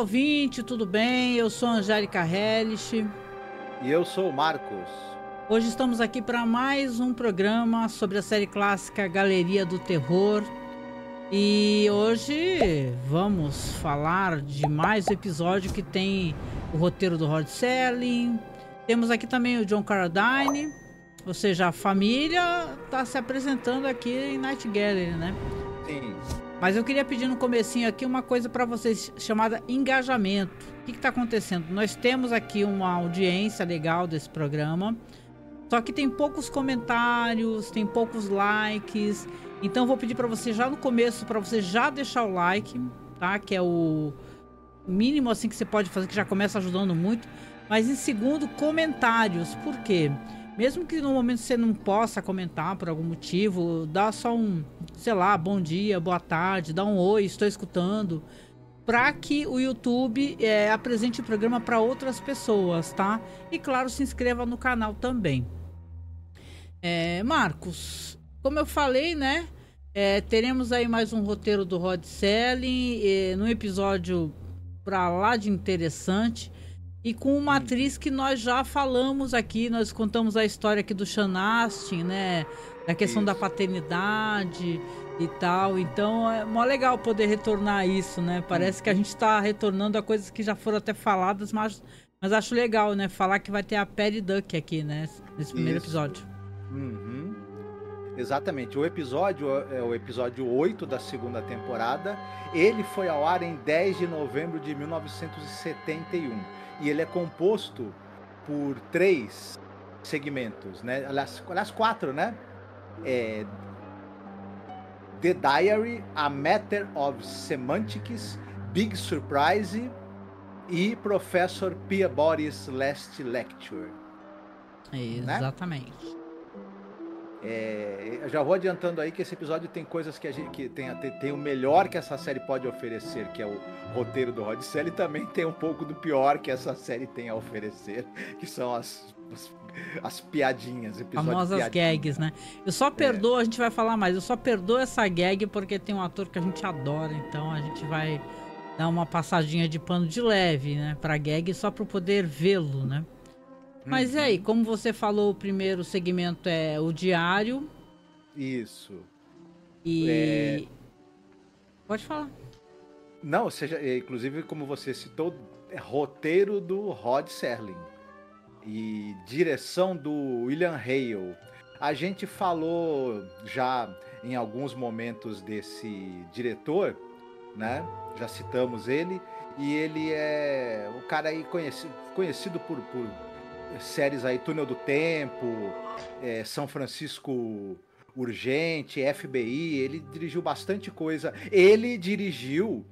ouvinte, tudo bem? Eu sou a Angélica Hellish. E eu sou o Marcos. Hoje estamos aqui para mais um programa sobre a série clássica Galeria do Terror. E hoje vamos falar de mais um episódio que tem o roteiro do Rod Serling. Temos aqui também o John Carradine, ou seja, a família está se apresentando aqui em Night Gallery, né? Sim. Mas eu queria pedir no comecinho aqui uma coisa para vocês chamada engajamento. O que está acontecendo? Nós temos aqui uma audiência legal desse programa, só que tem poucos comentários, tem poucos likes. Então eu vou pedir para você já no começo, para você já deixar o like, tá? Que é o mínimo assim que você pode fazer, que já começa ajudando muito. Mas em segundo, comentários. Por quê? Mesmo que no momento você não possa comentar por algum motivo, dá só um, sei lá, bom dia, boa tarde, dá um oi, estou escutando, para que o YouTube apresente o programa para outras pessoas, tá? E claro, se inscreva no canal também. Marcos, como eu falei, né? Teremos aí mais um roteiro do Rod Serling, num episódio pra lá de interessante. E com uma atriz que nós já falamos aqui, nós contamos a história aqui do Sean Astin, né? Da questão da paternidade e tal. Então é mó legal poder retornar a isso, né? Parece que a gente tá retornando a coisas que já foram até faladas, mas acho legal, né? Falar que vai ter a Patty Duck aqui, né? Nesse primeiro episódio. Uhum. Exatamente. O episódio é o episódio 8 da segunda temporada. Ele foi ao ar em 10 de novembro de 1971. E ele é composto por 3 segmentos, né? Aliás 4, né? The Diary, A Matter of Semantics, Big Surprise e Professor Peabody's Last Lecture. Exatamente. Né? Eu já vou adiantando aí que esse episódio tem coisas que a gente tem o melhor que essa série pode oferecer, que é o roteiro do Rod Serling, e também tem um pouco do pior que essa série tem a oferecer, que são as piadinhas, famosas gags, né? Eu só perdoo, a gente vai falar mais, eu só perdoo essa gag porque tem um ator que a gente adora, então a gente vai dar uma passadinha de pano de leve, né, pra gag, só pra poder vê-lo, né? Mas e aí, como você falou, o primeiro segmento é o diário. Isso. E... Pode falar. Não, ou seja, inclusive, como você citou, é roteiro do Rod Serling e direção do William Hale. A gente falou já em alguns momentos desse diretor, né? Já citamos ele. E ele é o cara aí conhecido por séries aí, Túnel do Tempo, São Francisco Urgente, FBI. Ele dirigiu bastante coisa. Ele dirigiu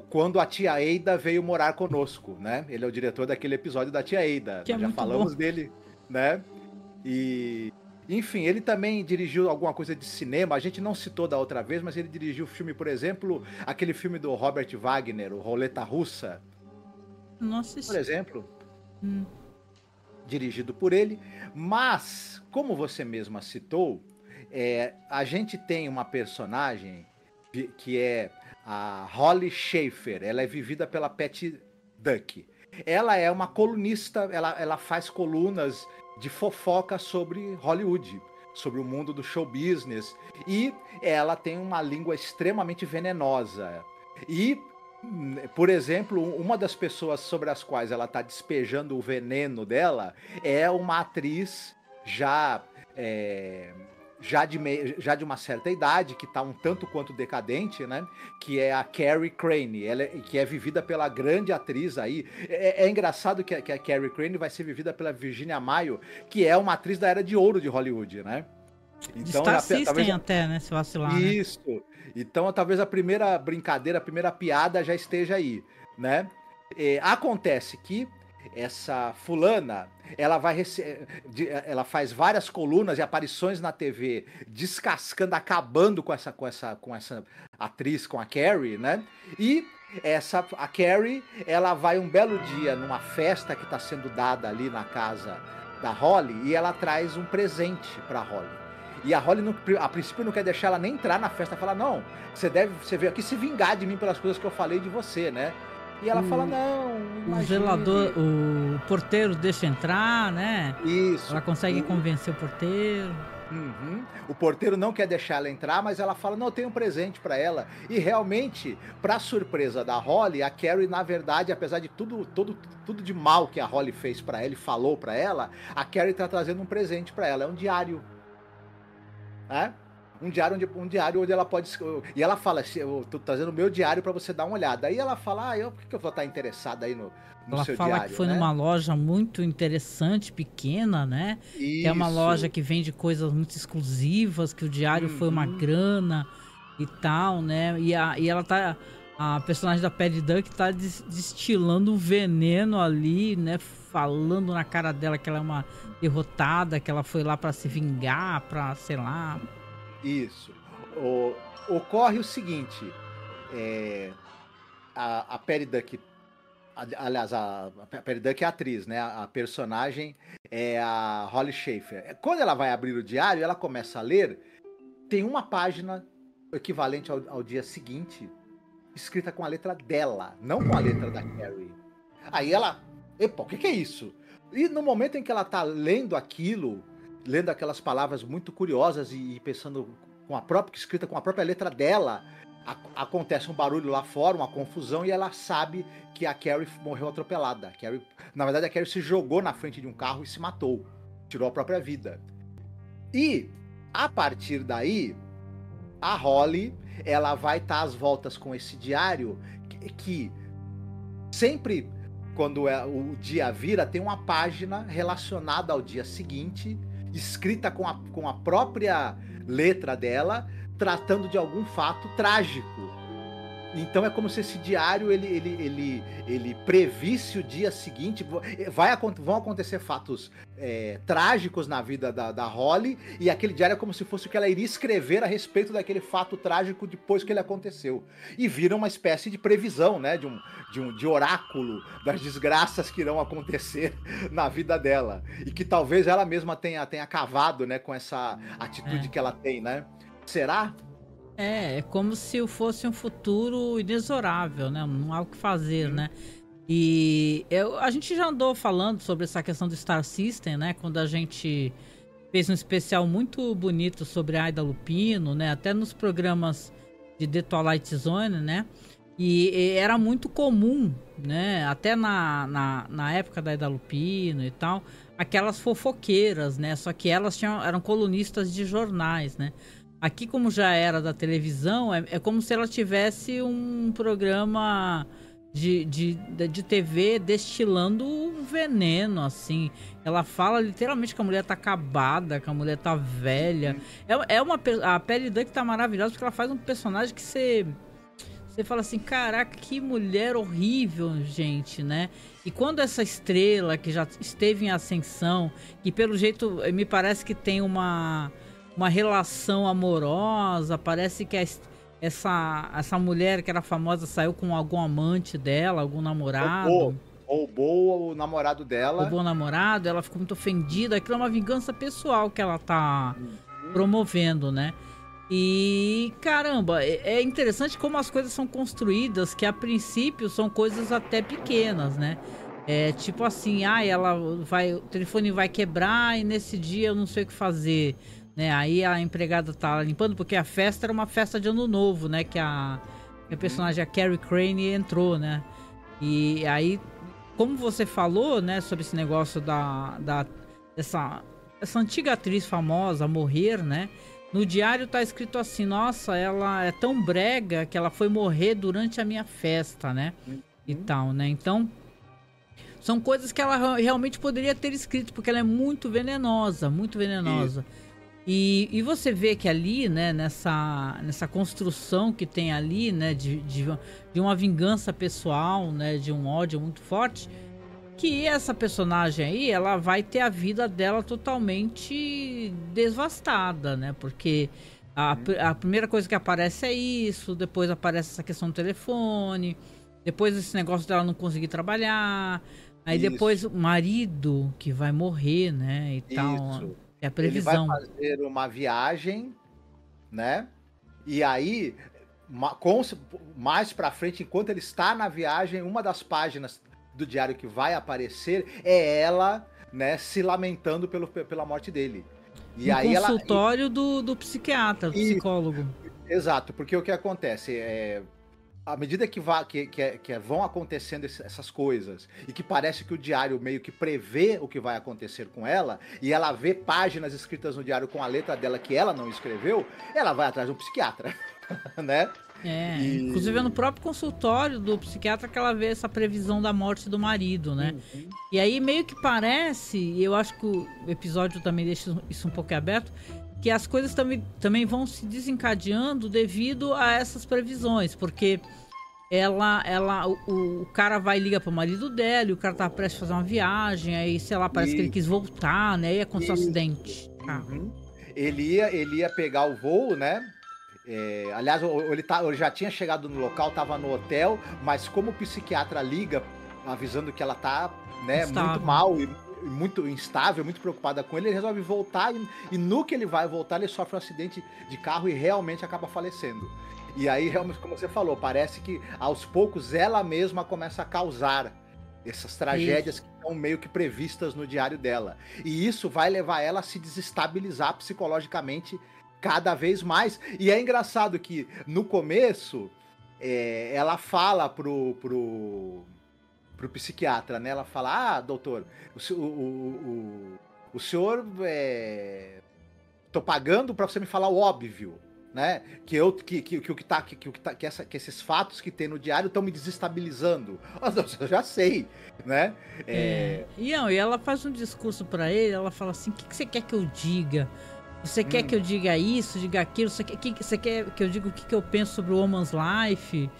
Quando a Tia Ada Veio Morar Conosco, né? Ele é o diretor daquele episódio da Tia Ada. Que já falamos bom dele, né? E enfim, ele também dirigiu alguma coisa de cinema. A gente não citou da outra vez, mas ele dirigiu o filme, por exemplo, aquele filme do Robert Wagner, o Roleta Russa. Nossa, por exemplo, dirigido por ele. Mas, como você mesma citou, a gente tem uma personagem que é a Holly Schaefer. Ela é vivida pela Patty Duck. Ela é uma colunista, ela faz colunas de fofoca sobre Hollywood, sobre o mundo do show business. E ela tem uma língua extremamente venenosa. E, por exemplo, uma das pessoas sobre as quais ela está despejando o veneno dela é uma atriz já de uma certa idade, que está um tanto quanto decadente, né? Que é a Carrie Crane, que é vivida pela grande atriz aí. É engraçado que a Carrie Crane vai ser vivida pela Virginia Mayo, que é uma atriz da era de ouro de Hollywood, né? Então, talvez até, né? Se vacilar, isso. Né? Então, talvez a primeira brincadeira, a primeira piada já esteja aí, né? Acontece que essa fulana, ela faz várias colunas e aparições na TV, descascando, acabando com essa atriz, com a Carrie, né? E a Carrie, ela vai um belo dia numa festa que está sendo dada ali na casa da Holly, e ela traz um presente para Holly. E a Holly, a princípio, não quer deixar ela nem entrar na festa. Fala, não, você veio aqui se vingar de mim pelas coisas que eu falei de você, né? E ela fala, não, imagine. O zelador, o porteiro deixa entrar, né? Isso. Ela consegue convencer o porteiro. Uhum. O porteiro não quer deixar ela entrar, mas ela fala, não, eu tenho um presente pra ela. E realmente, pra surpresa da Holly, a Carrie, na verdade, apesar de tudo de mal que a Holly fez pra ela e falou pra ela, a Carrie tá trazendo um presente pra ela, é um diário. É? Um diário onde ela pode... E ela fala, eu tô trazendo o meu diário pra você dar uma olhada. Aí ela fala, por que eu vou estar interessada aí no seu diário? Ela fala que foi, né, numa loja muito interessante, pequena, né? Isso. Que é uma loja que vende coisas muito exclusivas, que o diário foi uma grana e tal, né? E ela tá... A personagem da Patty Duck tá destilando um veneno ali, né? Falando na cara dela que ela é uma derrotada, que ela foi lá pra se vingar, pra, sei lá... Isso. Ocorre o seguinte, a Patty Duck, aliás, a Patty Duck é a atriz, né? A personagem é a Holly Schaefer. Quando ela vai abrir o diário, ela começa a ler, tem uma página equivalente ao dia seguinte, escrita com a letra dela, não com a letra da Carrie. Aí ela, epa, o que é isso? E no momento em que ela tá lendo aquilo, lendo aquelas palavras muito curiosas e pensando com a própria escrita, com a própria letra dela, acontece um barulho lá fora, uma confusão, e ela sabe que a Carrie morreu atropelada. Na verdade, a Carrie se jogou na frente de um carro e se matou. Tirou a própria vida. E, a partir daí, a Holly, ela vai estar às voltas com esse diário que sempre, quando o dia vira, tem uma página relacionada ao dia seguinte, escrita com a própria letra dela, tratando de algum fato trágico. Então é como se esse diário ele previsse o dia seguinte. Vão acontecer fatos trágicos na vida da Holly, e aquele diário é como se fosse o que ela iria escrever a respeito daquele fato trágico depois que ele aconteceu. E vira uma espécie de previsão, né, de oráculo das desgraças que irão acontecer na vida dela. E que talvez ela mesma tenha cavado, né, com essa atitude que ela tem, né? Será? É como se fosse um futuro inexorável, né? Não há o que fazer, né? E a gente já andou falando sobre essa questão do Star System, né? Quando a gente fez um especial muito bonito sobre a Ida Lupino, né? Até nos programas de The Twilight Zone, né? E era muito comum, né? Até na época da Ida Lupino e tal, aquelas fofoqueiras, né? Só que elas eram colunistas de jornais, né? Aqui, como já era da televisão, é como se ela tivesse um programa de TV destilando um veneno, assim. Ela fala literalmente que a mulher tá acabada, que a mulher tá velha. A Patty Duck tá maravilhosa porque ela faz um personagem que você fala assim, caraca, que mulher horrível, gente, né? E quando essa estrela que já esteve em ascensão, que pelo jeito me parece que tem uma relação amorosa, parece que essa mulher que era famosa saiu com algum amante dela, algum namorado. Roubou o namorado dela. Roubou o namorado, ela ficou muito ofendida. Aquilo é uma vingança pessoal que ela tá promovendo, né? E caramba, é interessante como as coisas são construídas, que a princípio são coisas até pequenas, né? É tipo assim, o telefone vai quebrar e nesse dia eu não sei o que fazer. Né, aí a empregada tá limpando, porque a festa era uma festa de ano novo, né? Que a personagem, a Carrie Crane, entrou, né? E aí, como você falou, né? Sobre esse negócio dessa antiga atriz famosa morrer, né? No diário tá escrito assim, nossa, ela é tão brega que ela foi morrer durante a minha festa, né? E tal, né? Então, são coisas que ela realmente poderia ter escrito, porque ela é muito venenosa, muito venenosa. E você vê que ali, né, nessa construção que tem ali, né, de uma vingança pessoal, né, de um ódio muito forte, que essa personagem aí, ela vai ter a vida dela totalmente devastada, né, porque a primeira coisa que aparece é isso, depois aparece essa questão do telefone, depois esse negócio dela não conseguir trabalhar, aí depois o marido que vai morrer, né, e tal... É a Ele vai previsão. fazer uma viagem, né? E aí, mais pra frente, enquanto ele está na viagem, uma das páginas do diário que vai aparecer é ela, né, se lamentando pela morte dele. E No aí ela. consultório do psiquiatra, do E, psicólogo. exato, porque o que acontece à medida que vão acontecendo essas coisas e que parece que o diário meio que prevê o que vai acontecer com ela e ela vê páginas escritas no diário com a letra dela que ela não escreveu, ela vai atrás de um psiquiatra, né? Inclusive é no próprio consultório do psiquiatra que ela vê essa previsão da morte do marido, né? Uhum. E aí meio que parece, e eu acho que o episódio também deixa isso um pouco aberto, que as coisas também vão se desencadeando devido a essas previsões, porque o cara vai ligar pro marido dela, e o cara tá prestes a fazer uma viagem, aí, sei lá, parece que ele quis voltar, né? E aconteceu um acidente. Uhum. Ele ia pegar o voo, né? Aliás, ele já tinha chegado no local, tava no hotel, mas como o psiquiatra liga, avisando que ela tá, né, muito mal e muito instável, muito preocupada com ele resolve voltar e no que ele vai voltar, ele sofre um acidente de carro e realmente acaba falecendo. E aí, realmente, como você falou, parece que aos poucos ela mesma começa a causar essas tragédias que estão meio que previstas no diário dela. E isso vai levar ela a se desestabilizar psicologicamente cada vez mais. E é engraçado que no começo ela fala pro psiquiatra, né? Ela fala: doutor, o senhor tô pagando para você me falar o óbvio, né? Que esses fatos que tem no diário estão me desestabilizando. Eu já sei, né? E ela faz um discurso para ele, ela fala assim: o que você quer que eu diga? Você quer que eu diga isso, diga aquilo? Você quer que eu diga o que eu penso sobre o Woman's Life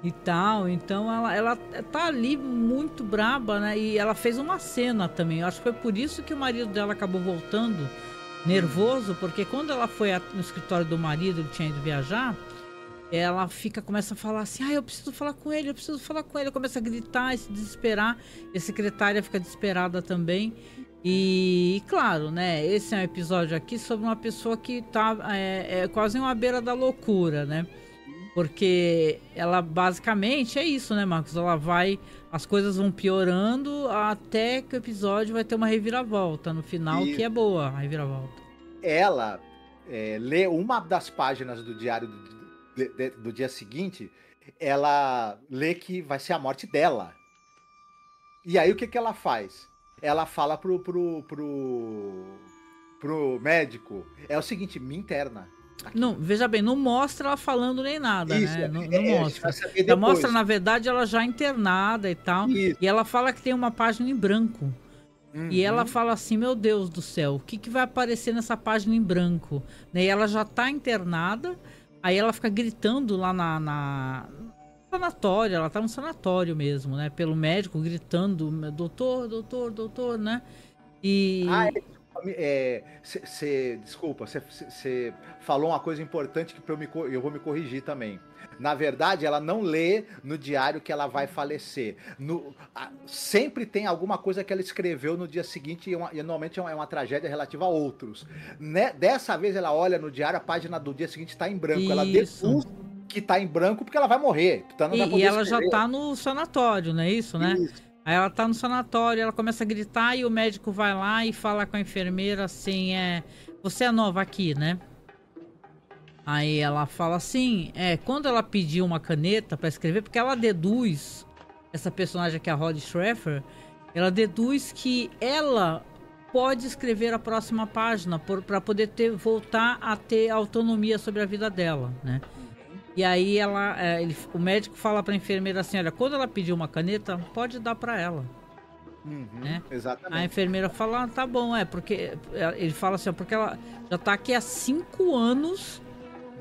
e tal? Então ela tá ali muito braba, né? E ela fez uma cena também. Eu acho que foi por isso que o marido dela acabou voltando nervoso, porque quando ela foi no escritório do marido, ele tinha ido viajar, ela começa a falar assim: eu preciso falar com ele, começa a gritar e se desesperar, e a secretária fica desesperada também. E claro, né, esse é um episódio aqui sobre uma pessoa que tá quase uma beira da loucura, né? Porque ela basicamente é isso, né, Marcos? As coisas vão piorando até que o episódio vai ter uma reviravolta no final, que é boa a reviravolta. Ela lê uma das páginas do diário do dia seguinte, ela lê que vai ser a morte dela. E aí o que ela faz? Ela fala pro médico, é o seguinte: me interna. Aqui. Não, veja bem, não mostra ela falando nem nada, isso, né? Não mostra. Já mostra, na verdade, ela já internada e tal. Isso. E ela fala que tem uma página em branco. E ela fala assim: meu Deus do céu, o que vai aparecer nessa página em branco? E ela já tá internada, aí ela fica gritando lá no sanatório, ela tá no sanatório mesmo, né? Pelo médico, gritando: doutor, doutor, doutor, né? E... desculpa, você falou uma coisa importante que eu vou me corrigir também. Na verdade, ela não lê no diário que ela vai falecer. Sempre tem alguma coisa que ela escreveu no dia seguinte e normalmente é uma tragédia relativa a outros. Dessa vez ela olha no diário, a página do dia seguinte está em branco. Isso. Ela deduz que está em branco porque ela vai morrer. E ela já tá no sanatório, não é isso, né? Isso. Aí ela tá no sanatório, ela começa a gritar e o médico vai lá e fala com a enfermeira assim: você é nova aqui, né? Aí ela fala assim, quando ela pediu uma caneta pra escrever, porque ela deduz, essa personagem aqui, a Holly Schaffer, ela deduz que ela pode escrever a próxima página pra poder voltar a ter autonomia sobre a vida dela, né? E aí o médico fala pra enfermeira assim: olha, quando ela pedir uma caneta, pode dar pra ela. Né? Exatamente. A enfermeira fala: tá bom, porque ele fala assim: porque ela já tá aqui há 5 anos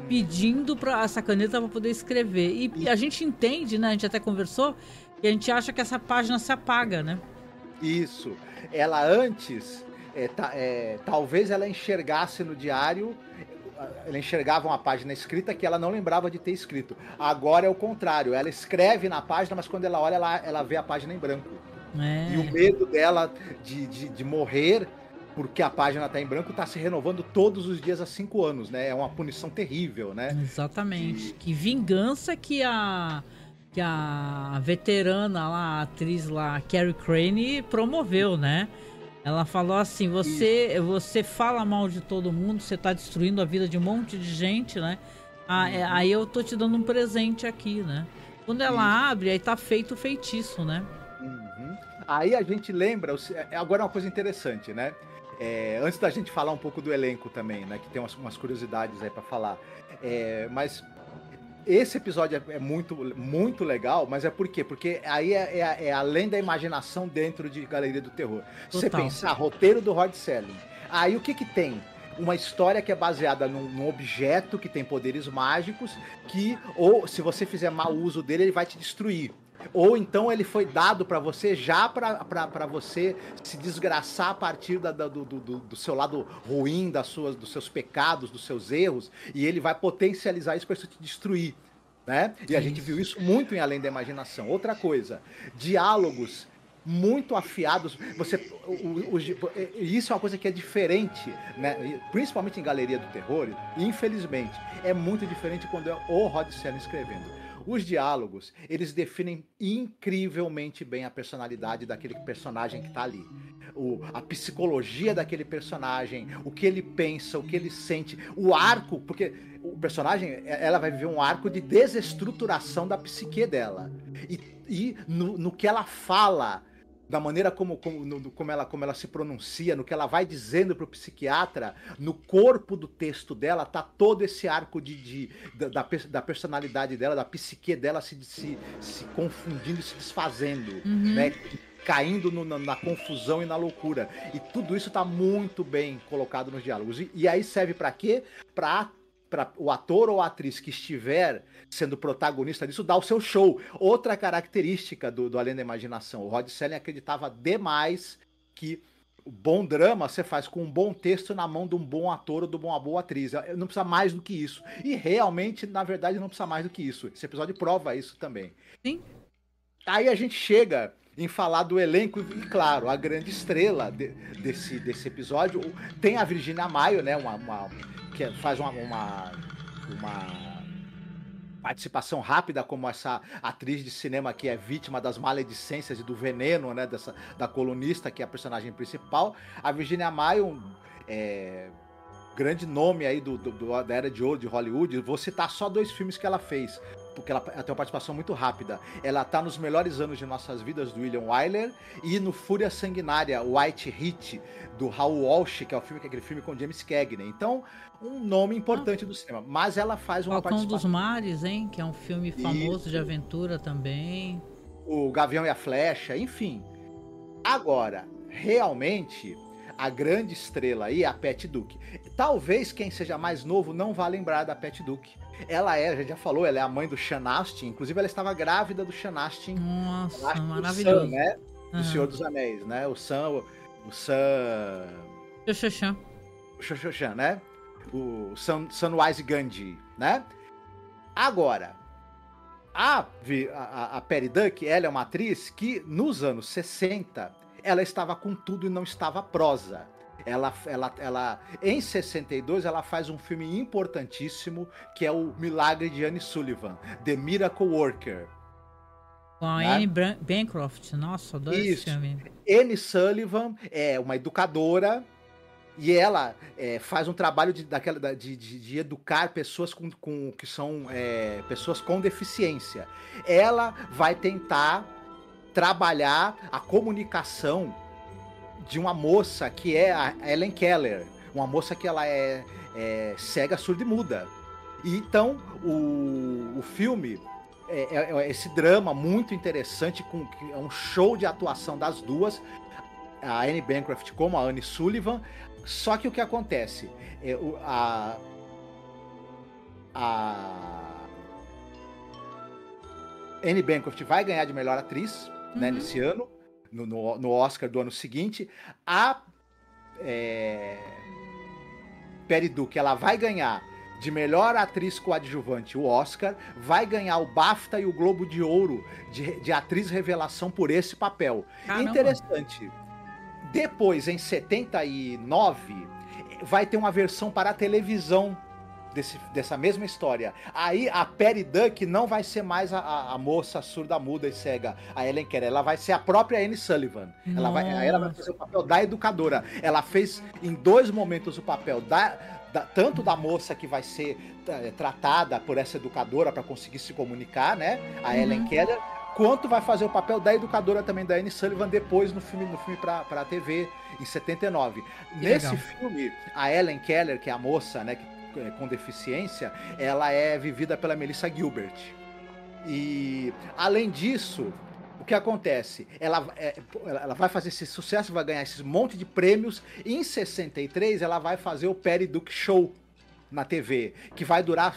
pedindo pra essa caneta pra poder escrever. E a gente entende, né? A gente até conversou, e a gente acha que essa página se apaga, né? Isso. Ela antes, talvez ela enxergasse no diário. Ela enxergava uma página escrita que ela não lembrava de ter escrito. Agora é o contrário. Ela escreve na página, mas quando ela olha, ela vê a página em branco. E o medo dela de morrer porque a página tá em branco, tá se renovando todos os dias há 5 anos, né? É uma punição terrível, né? Exatamente. Que vingança que a veterana lá, a atriz lá, Carrie Crane, promoveu, né? Ela falou assim: você fala mal de todo mundo, você tá destruindo a vida de um monte de gente, né? Aí eu tô te dando um presente aqui, né? Quando ela abre, aí tá feito o feitiço, né? Uhum. Aí a gente lembra, agora é uma coisa interessante, né? Antes da gente falar um pouco do elenco também, né? Que tem umas curiosidades aí pra falar. Mas esse episódio é muito, muito legal, mas é por quê? Porque aí é além da imaginação dentro de Galeria do Terror. Se você pensar, roteiro do Rod Serling. Aí o que tem? Uma história que é baseada num objeto que tem poderes mágicos, ou se você fizer mau uso dele, ele vai te destruir. Ou então ele foi dado pra você já pra você se desgraçar a partir do seu lado ruim, dos seus pecados, dos seus erros, e ele vai potencializar isso pra isso te destruir, né? E a gente viu isso muito em Além da Imaginação. Outra coisa, diálogos muito afiados. Isso é uma coisa que é diferente, né? Principalmente em Galeria do Terror, infelizmente, é muito diferente quando é o Rod Serling escrevendo. Os diálogos, eles definem incrivelmente bem a personalidade daquele personagem que tá ali. A psicologia daquele personagem, o que ele pensa, o que ele sente, o arco, porque o personagem, ela vai viver um arco de desestruturação da psique dela. E no que ela fala, da maneira como ela se pronuncia, no que ela vai dizendo pro psiquiatra, no corpo do texto dela tá todo esse arco da personalidade dela, da psique dela se confundindo e se desfazendo, né? Caindo na confusão e na loucura. E tudo isso tá muito bem colocado nos diálogos. E aí serve pra quê? Pra o ator ou a atriz que estiver sendo protagonista disso, dar o seu show. Outra característica do Além da Imaginação. O Rod Serling acreditava demais que o bom drama você faz com um bom texto na mão de um bom ator ou de uma boa atriz. Não precisa mais do que isso. E realmente, na verdade, não precisa mais do que isso. Esse episódio prova isso também. Sim. Aí a gente chega em falar do elenco, e claro, a grande estrela desse episódio tem a Virginia Mayo, né? Que faz uma participação rápida como essa atriz de cinema que é vítima das maledicências e do veneno, né, da colunista, que é a personagem principal. A Virginia Mayo, grande nome aí da era de ouro de Hollywood. Vou citar só 2 filmes que ela fez, porque ela tem uma participação muito rápida. Ela tá nos Melhores Anos de Nossas Vidas, do William Wyler, e no Fúria Sanguinária, White Heat, do Raoul Walsh, que é aquele filme com James Cagney. Então, um nome importante do cinema. Mas ela faz uma participação... Falcão dos Mares, hein? Que é um filme famoso isso, de aventura também. O Gavião e a Flecha, enfim. Agora, realmente, a grande estrela aí é a Patty Duke. Talvez quem seja mais novo não vá lembrar da Patty Duke. A gente já falou, ela é a mãe do Sean Astin. Inclusive, ela estava grávida do Sean Astin. Nossa, maravilhoso. Sam, né? Do Senhor dos Anéis, né? O Sam... Xoxan, né? O Samwise Gamgee, né? Agora, a Patty Duke, ela é uma atriz que, nos anos 60, ela estava com tudo e não estava prosa. Ela, em 62, ela faz um filme importantíssimo, que é o Milagre de Annie Sullivan, The Miracle Worker. Com a Anne Bancroft, nossa, adoro esse filme. Annie Sullivan é uma educadora e ela faz um trabalho de educar pessoas que são pessoas com deficiência. Ela vai tentar trabalhar a comunicação de uma moça que é a Ellen Keller, uma moça que ela é cega, surda e muda. E então o filme esse drama muito interessante, é um show de atuação das duas, a Anne Bancroft como a Annie Sullivan. Só que o que acontece? A Anne Bancroft vai ganhar de melhor atriz, né, nesse ano, no Oscar do ano seguinte. A Patty Duke, ela vai ganhar de melhor atriz coadjuvante o Oscar, vai ganhar o BAFTA e o Globo de Ouro de atriz revelação por esse papel. Caramba. Interessante. Depois, em 79, vai ter uma versão para a televisão dessa mesma história. Aí a Patty Duck não vai ser mais a moça surda, muda e cega, a Helen Keller. Ela vai ser a própria Anne Sullivan. Ela vai fazer o papel da educadora. Ela fez em 2 momentos o papel tanto da moça que vai ser tratada por essa educadora para conseguir se comunicar, né? A Helen Keller, quanto vai fazer o papel da educadora também, da Anne Sullivan, depois no filme para a TV, em 79. Nesse filme, a Helen Keller, que é a moça, né, com deficiência, ela é vivida pela Melissa Gilbert. E, além disso, o que acontece? Ela vai fazer esse sucesso, vai ganhar esse monte de prêmios, e em 63 ela vai fazer o Patty Duke Show na TV, que vai durar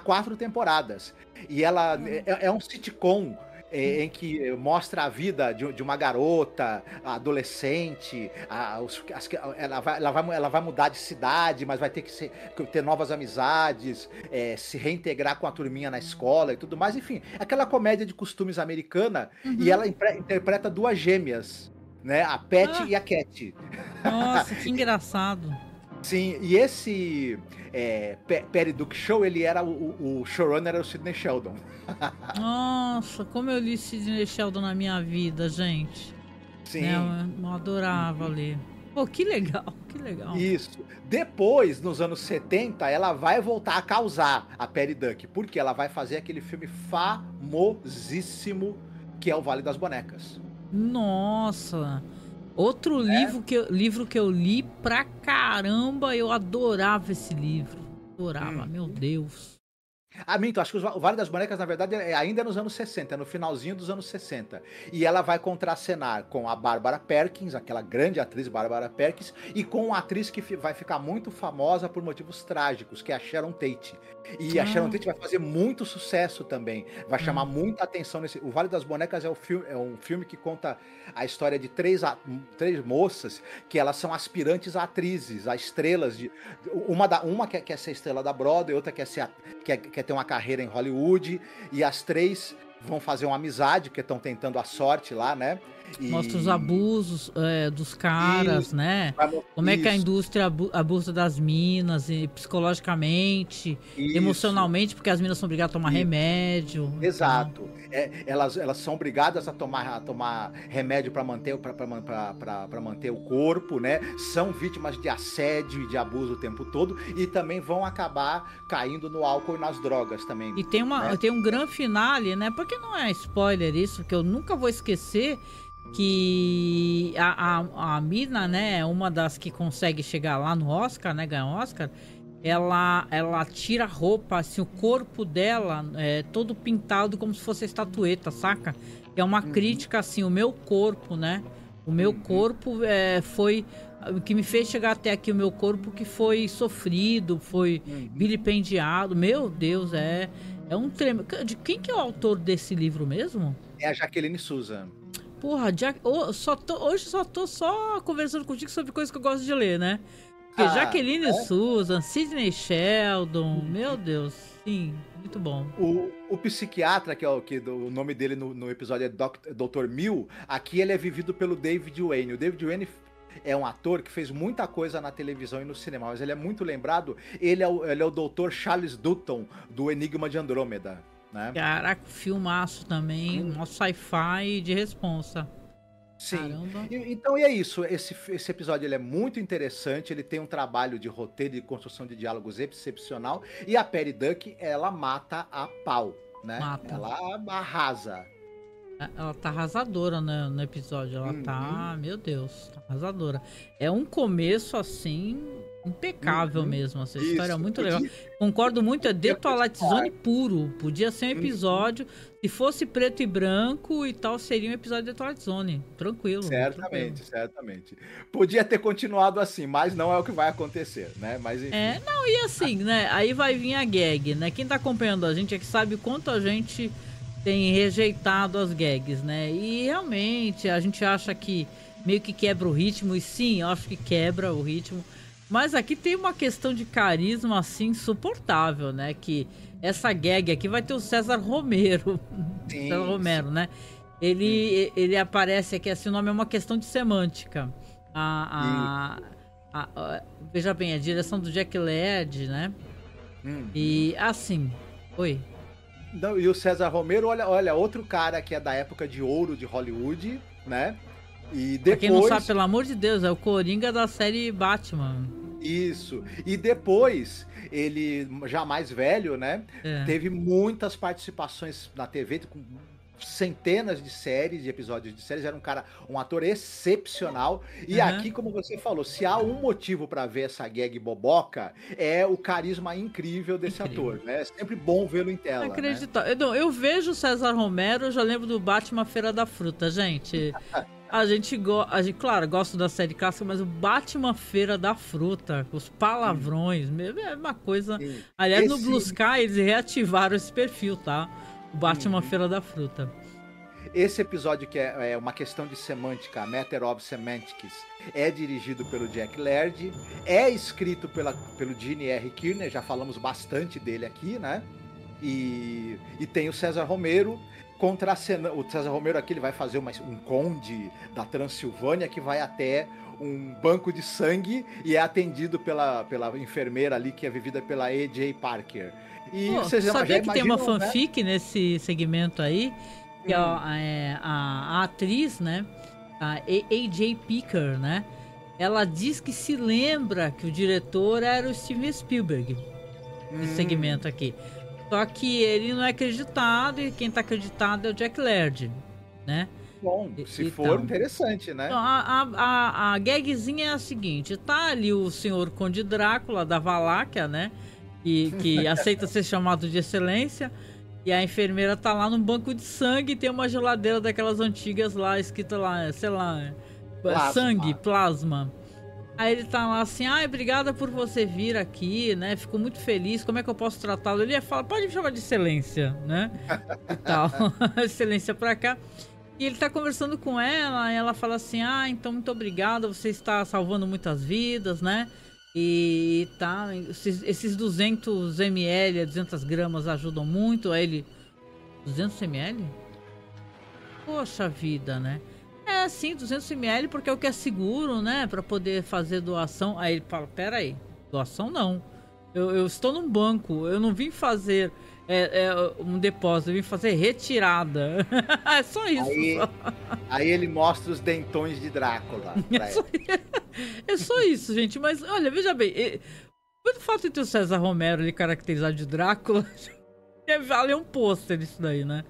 4 temporadas. E ela é um sitcom em que mostra a vida de uma garota, adolescente, ela vai mudar de cidade, mas vai ter que ter novas amizades, se reintegrar com a turminha na escola e tudo mais, enfim, aquela comédia de costumes americana, e ela interpreta 2 gêmeas, né, a Patty e a Cat. Nossa, que engraçado. Sim, e esse Patty Duke Show, ele era o showrunner, era o Sidney Sheldon. Nossa, como eu li Sidney Sheldon na minha vida, gente. Sim. Eu adorava ler. Pô, que legal, que legal. Isso. Depois, nos anos 70, ela vai voltar a causar, a Patty Duck, porque ela vai fazer aquele filme famosíssimo que é O Vale das Bonecas. Nossa! Outro livro que eu li pra caramba, eu adorava esse livro. Adorava, meu Deus. Minto, acho que o Vale das Bonecas, na verdade, ainda é nos anos 60, no finalzinho dos anos 60. E ela vai contracenar com a Barbara Perkins, aquela grande atriz Barbara Perkins, e com uma atriz que vai ficar muito famosa por motivos trágicos, que é a Sharon Tate. E a Sharon Tate vai fazer muito sucesso também, vai chamar muita atenção nesse... O Vale das Bonecas é um filme que conta a história de 3 moças, que elas são aspirantes a atrizes, a estrelas de... Uma quer ser estrela da Broadway, outra quer ter uma carreira em Hollywood, e as 3 vão fazer uma amizade, porque estão tentando a sorte lá, né? Mostra os abusos dos caras, né? Como é que a indústria abusa das minas, psicologicamente, emocionalmente, porque as minas são obrigadas a tomar remédio. Exato. Elas são obrigadas a tomar remédio para manter o corpo, né? São vítimas de assédio e de abuso o tempo todo, e também vão acabar caindo no álcool e nas drogas também. E tem um grande finale, né? Porque não é spoiler isso, que eu nunca vou esquecer, que a mina, né, uma das que consegue chegar lá no Oscar, né, ganhar o Oscar, ela tira a roupa, assim, o corpo dela é todo pintado como se fosse estatueta, saca? É uma crítica, assim, o meu corpo, né? O meu corpo foi... O que me fez chegar até aqui, o meu corpo que foi sofrido, foi vilipendiado. Meu Deus, é um tremendo... De quem que é o autor desse livro mesmo? É a Jacqueline Susan. Porra, hoje só tô conversando contigo sobre coisas que eu gosto de ler, né? Porque Jacqueline Susan, Sidney Sheldon, meu Deus, sim, muito bom. O psiquiatra, o nome dele no episódio é Dr. Mill, aqui ele é vivido pelo David Wayne. O David Wayne é um ator que fez muita coisa na televisão e no cinema, mas ele é muito lembrado. Ele é o Dr. Charles Dutton, do Enigma de Andrômeda. Né? Caraca, filmaço também, um sci-fi de responsa. Sim, então é isso, esse episódio ele é muito interessante, ele tem um trabalho de roteiro e de construção de diálogos excepcional, e a Patty Duck, ela mata a pau, né? Ela arrasa. Ela tá arrasadora, né, no episódio, ela tá, meu Deus, tá arrasadora. É um começo, assim, impecável mesmo, essa história é muito legal. Concordo muito, é The Twilight Zone puro, podia ser um episódio, se fosse preto e branco e tal, seria um episódio de The Twilight Zone, tranquilo. Certamente, certamente. Podia ter continuado assim, mas não é o que vai acontecer, né, mas enfim. Não, e assim, né, aí vai vir a gag, né, quem tá acompanhando a gente é que sabe o quanto a gente tem rejeitado as gags, né, e realmente a gente acha que meio que quebra o ritmo, e sim, eu acho que quebra o ritmo. Mas aqui tem uma questão de carisma, assim, insuportável, né? Que essa gag aqui vai ter o César Romero. Sim, César Romero, né? Ele aparece aqui, assim, o nome é uma questão de semântica. Veja bem, a direção do Jack Laird, né? Hum. E assim, oi. Não, e o César Romero, olha, outro cara que é da época de ouro de Hollywood, né? E depois... Pra quem não sabe, pelo amor de Deus, é o Coringa da série Batman. Isso. E depois, ele, já mais velho, né? Teve muitas participações na TV, com centenas de séries, de episódios de séries. Era um ator excepcional. E aqui, como você falou, se há um motivo para ver essa gag boboca, é o carisma incrível desse ator, né? É sempre bom vê-lo em tela. Acreditável. Né? Eu vejo o César Romero, eu já lembro do Batman Feira da Fruta, gente. A gente, claro, gosta da série clássica, mas o Batman Feira da Fruta, os palavrões, é uma coisa... Sim. Aliás, no Blue Sky eles reativaram esse perfil, tá? O Batman Feira da Fruta. Esse episódio, que é uma questão de semântica, a Matter of Semantics, é dirigido pelo Jack Laird, é escrito pelo Gene R. Kirner, já falamos bastante dele aqui, né? E tem o César Romero, o César Romero aqui, ele vai fazer um conde da Transilvânia que vai até um banco de sangue e é atendido pela enfermeira ali, que é vivida pela A.J. Parker. E você sabia que tem uma fanfic, né, nesse segmento aí? Que a atriz, né? A A.J. Parker, né? Ela diz que se lembra que o diretor era o Steven Spielberg. Nesse segmento aqui. Só que ele não é acreditado e quem tá acreditado é o Jack Laird, né? Bom, se for interessante, né? Então, a gagzinha é a seguinte: tá ali o senhor Conde Drácula da Valáquia, né? Que aceita ser chamado de excelência. E a enfermeira tá lá num banco de sangue e tem uma geladeira daquelas antigas lá, escrita lá, sei lá, sangue, plasma. Aí ele tá lá assim, obrigada por você vir aqui, né? Fico muito feliz, como é que eu posso tratá-lo? Ele fala, pode me chamar de excelência, né? E tal, excelência pra cá. E ele tá conversando com ela, e ela fala assim, então muito obrigada, você está salvando muitas vidas, né? E tá, esses 200 ml, 200 gramas ajudam muito. Aí ele, 200 ml? Poxa vida, né? É, sim, 200 ml porque é o que é seguro, né? Pra poder fazer doação. Aí ele fala, pera aí, doação não. Eu estou num banco, eu não vim fazer um depósito, eu vim fazer retirada. É só isso. Aí ele mostra os dentões de Drácula. É só isso, gente. Mas, olha, veja bem. O fato de ter o César Romero ali caracterizado de Drácula vale um pôster isso daí, né?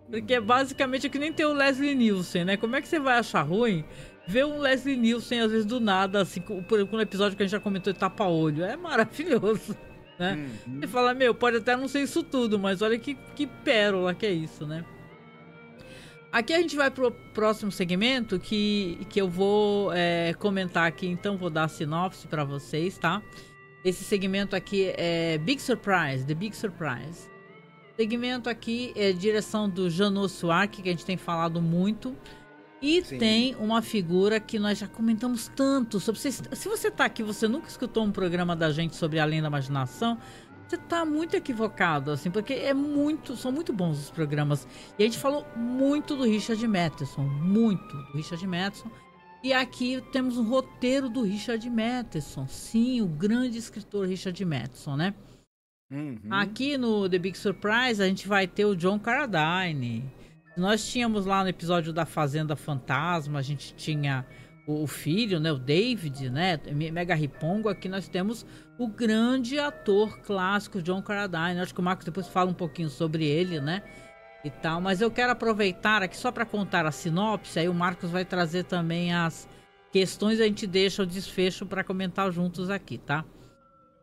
Porque basicamente é que nem tem o Leslie Nielsen, né? Como é que você vai achar ruim ver um Leslie Nielsen, às vezes, do nada, assim, por um episódio que a gente já comentou, tapa-olho? É maravilhoso, né? Você fala, pode até não ser isso tudo, mas olha que pérola que é isso, né? Aqui a gente vai pro próximo segmento que eu vou comentar aqui, então vou dar a sinopse pra vocês, tá? Esse segmento aqui é Big Surprise, The Big Surprise. Segmento aqui é direção do Jeannot Suarque, que a gente tem falado muito. E sim, tem uma figura que nós já comentamos tanto sobre. Se você tá aqui, você nunca escutou um programa da gente sobre Além da Imaginação, você tá muito equivocado, assim, porque são muito bons os programas. E a gente falou muito do Richard Matheson, muito do Richard Matheson. E aqui temos um roteiro do Richard Matheson, sim, o grande escritor Richard Matheson, né? Aqui no The Big Surprise a gente vai ter o John Carradine. Nós tínhamos lá no episódio da Fazenda Fantasma, a gente tinha o filho, né, o David, né, Mega Ripongo. Aqui nós temos o grande ator clássico John Carradine. Acho que o Marcos depois fala um pouquinho sobre ele, né, e tal. Mas eu quero aproveitar aqui só para contar a sinopse, aí o Marcos vai trazer também as questões, a gente deixa o desfecho para comentar juntos aqui, tá?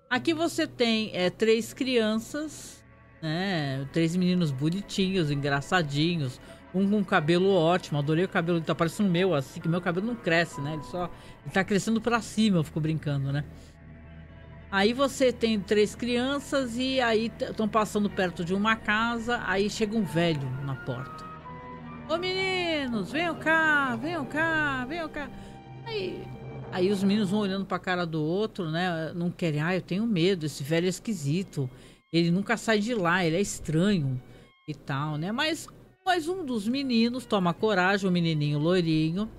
Aqui você tem 3 crianças, né? 3 meninos bonitinhos, engraçadinhos. Um com cabelo ótimo, adorei o cabelo, ele tá parecendo o meu, assim, que meu cabelo não cresce, né? Ele tá crescendo pra cima, eu fico brincando, né? Aí você tem 3 crianças e aí estão passando perto de uma casa, aí chega um velho na porta. Ô meninos, venham cá, venham cá, venham cá. Aí os meninos vão olhando pra cara do outro, né? Não querem, eu tenho medo, esse velho é esquisito. Ele nunca sai de lá, ele é estranho e tal, né? Mas um dos meninos toma coragem, o menininho loirinho.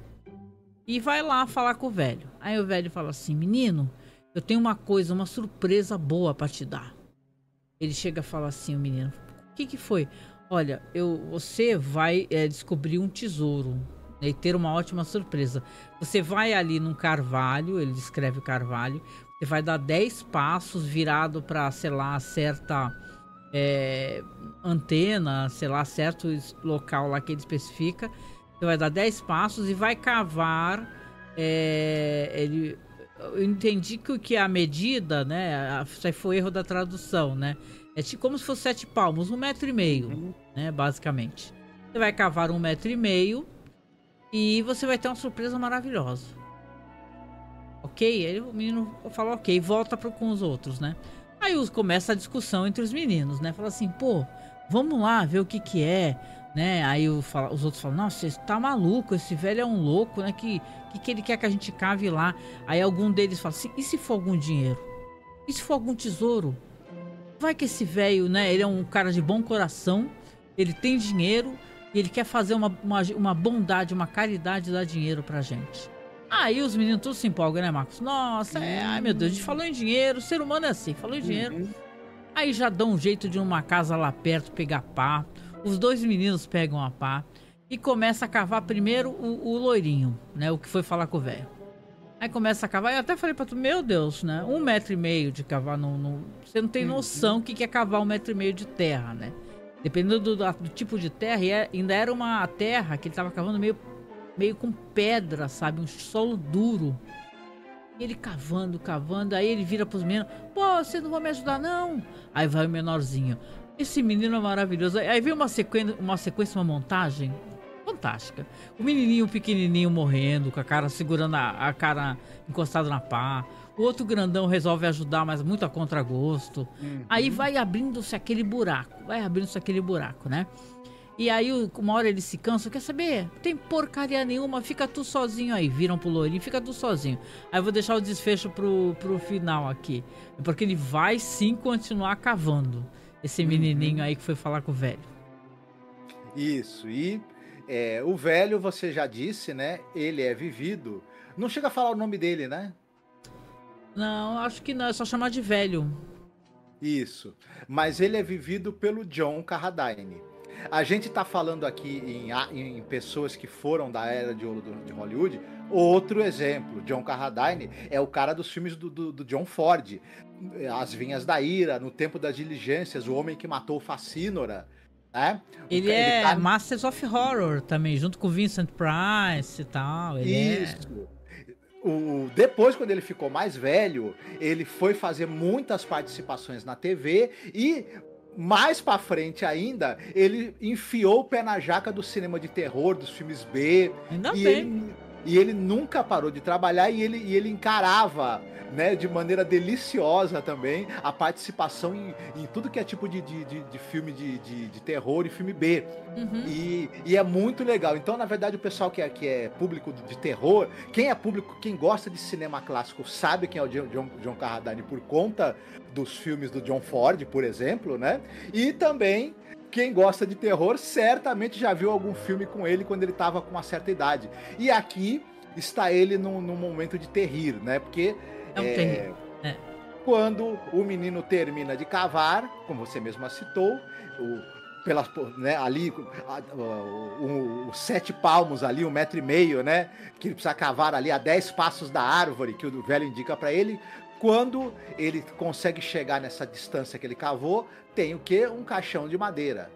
e vai lá falar com o velho. Aí o velho fala assim: menino, eu tenho uma surpresa boa pra te dar. Ele chega a falar assim, o menino: o que foi? Olha, você vai descobrir um tesouro e ter uma ótima surpresa. Você vai ali num carvalho, ele descreve o carvalho, você vai dar 10 passos virado para, sei lá, certa antena, sei lá, certo local lá que ele especifica. Você vai dar 10 passos e vai cavar. Eu entendi que a medida, né? Isso aí foi erro da tradução, né? É tipo como se fosse 7 palmos, 1,5 metro, né? Basicamente. Você vai cavar 1,5 metro e você vai ter uma surpresa maravilhosa. Ok? Aí o menino fala ok, volta com os outros, né? Aí começa a discussão entre os meninos, né? Fala assim, pô, vamos lá ver o que é, né? Aí os outros falam, nossa, você tá maluco, esse velho é um louco, né? Que ele quer que a gente cave lá? Aí algum deles fala assim, e se for algum dinheiro? E se for algum tesouro? Vai que esse velho, né? Ele é um cara de bom coração, ele tem dinheiro e ele quer fazer uma bondade, uma caridade, dar dinheiro pra gente. Aí os meninos todos se empolgam, né, Marcos? Nossa, ai meu Deus, a gente falou em dinheiro, o ser humano é assim, falou em dinheiro. Aí já dão um jeito de uma casa lá perto pegar pá. Os dois meninos pegam a pá e começa a cavar primeiro o loirinho, né? O que foi falar com o velho. Aí começa a cavar, eu até falei pra tu, meu Deus, né? 1,5 metro de cavar, você não tem noção o que é cavar 1,5 metro de terra, né? Dependendo do tipo de terra, e ainda era uma terra que ele tava cavando meio com pedra, sabe? Um solo duro. E ele cavando, aí ele vira pros meninos, pô, vocês não vão me ajudar não? Aí vai o menorzinho, esse menino é maravilhoso. Aí vem uma sequência, uma montagem fantástica. O menininho pequenininho morrendo, com a cara segurando a cara encostada na pá. O outro grandão resolve ajudar, mas muito a contragosto. Aí vai abrindo-se aquele buraco, né? E aí uma hora ele se cansa, quer saber? Tem porcaria nenhuma, fica tu sozinho aí. Viram pro loirinho, fica tu sozinho. Aí eu vou deixar o desfecho pro final aqui. Porque ele vai sim continuar cavando. Esse menininho aí que foi falar com o velho. Isso, e o velho, você já disse, né? Ele é vivido. Não chega a falar o nome dele, né? Não, acho que não, é só chamar de velho. Isso, mas ele é vivido pelo John Carradine. A gente tá falando aqui em pessoas que foram da era de ouro de Hollywood. Outro exemplo, John Carradine é o cara dos filmes do John Ford. As Vinhas da Ira, No Tempo das Diligências, O Homem que Matou Facínora. Né? Ele é Masters of Horror também, junto com Vincent Price e tal. Isso. Depois, quando ele ficou mais velho, ele foi fazer muitas participações na TV e... mais pra frente ainda, ele enfiou o pé na jaca do cinema de terror, dos filmes B. Ainda bem. E ele nunca parou de trabalhar e ele encarava, né, de maneira deliciosa também a participação em tudo que é tipo de filme de terror e filme B. E é muito legal. Então, na verdade, o pessoal que é público de terror, quem gosta de cinema clássico sabe quem é o John Carradine por conta dos filmes do John Ford, por exemplo, né? E também quem gosta de terror certamente já viu algum filme com ele quando ele estava com uma certa idade. E aqui está ele num momento de terrir, né? Porque quando o menino termina de cavar, como você mesma citou, ali os 7 palmos ali, 1,5 metro, né? Que ele precisa cavar ali a 10 passos da árvore que o velho indica para ele. Quando ele consegue chegar nessa distância que ele cavou, tem o quê? Um caixão de madeira.